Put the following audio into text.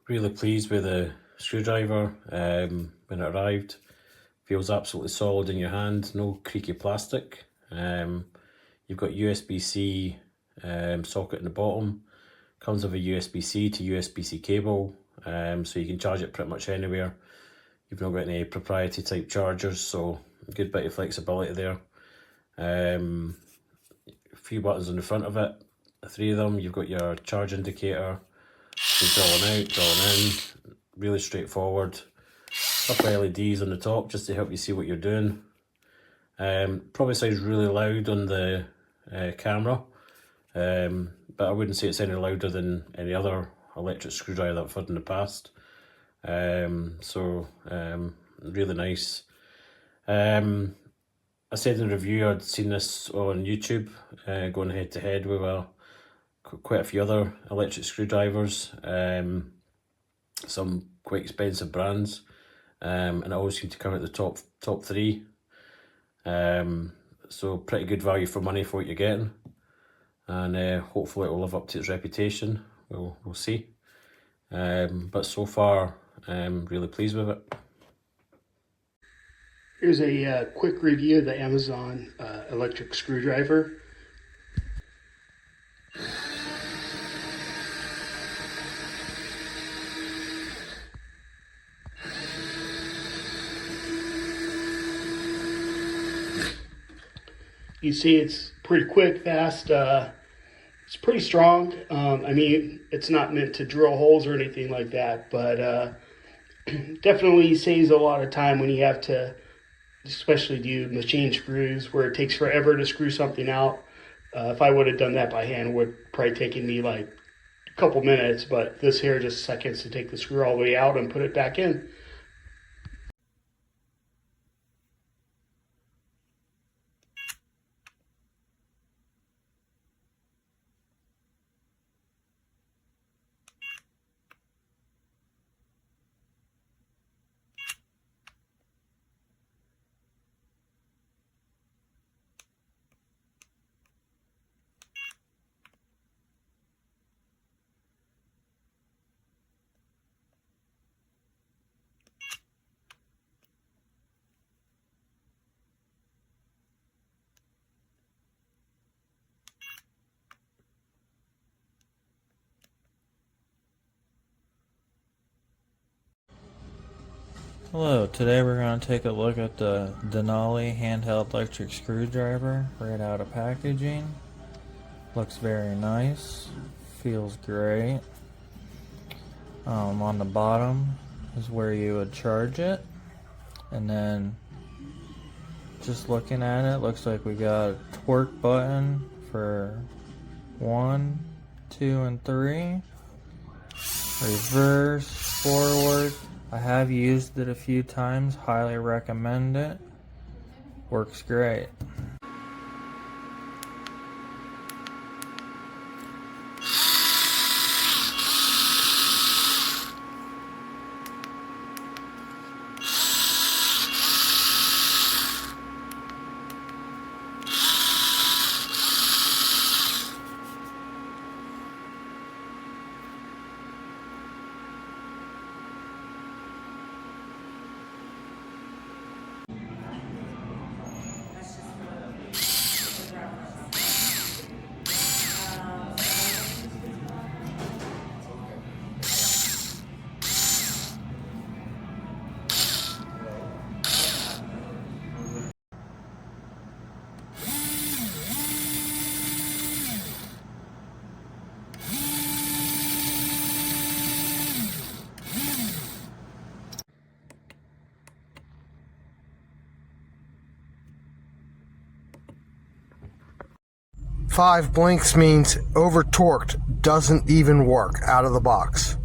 Really pleased with the screwdriver when it arrived. Feels absolutely solid in your hand, no creaky plastic. You've got USB-C socket in the bottom. Comes with a USB-C to USB-C cable, so you can charge it pretty much anywhere. You've not got any proprietary type chargers, so a good bit of flexibility there. A few buttons on the front of it, 3 of them. You've got your charge indicator, so drawing out, drawing in, really straightforward. A couple of LEDs on the top just to help you see what you're doing. Probably sounds really loud on the camera, but I wouldn't say it's any louder than any other electric screwdriver that I've had in the past. Really nice. I said in the review I'd seen this on YouTube, going head to head with quite a few other electric screwdrivers, some quite expensive brands, and it always seemed to come at the top 3. So pretty good value for money for what you're getting, and hopefully it will live up to its reputation. We'll see. But so far, I'm really pleased with it. Here's a quick review of the Amazon electric screwdriver. You see it's pretty quick, fast, it's pretty strong. I mean, it's not meant to drill holes or anything like that, but definitely saves a lot of time when you have to especially do machine screws where it takes forever to screw something out. If I would have done that by hand, it would probably taken me like a couple minutes, but this here just seconds to take the screw all the way out and put it back in. Hello, today we're going to take a look at the Denali handheld electric screwdriver right out of packaging. Looks very nice, feels great. On the bottom is where you would charge it, and then just looking at it, looks like we got a torque button for 1, 2, and 3. Reverse, forward. I have used it a few times, highly recommend it. Works great. Five blinks means over torqued, doesn't even work out of the box.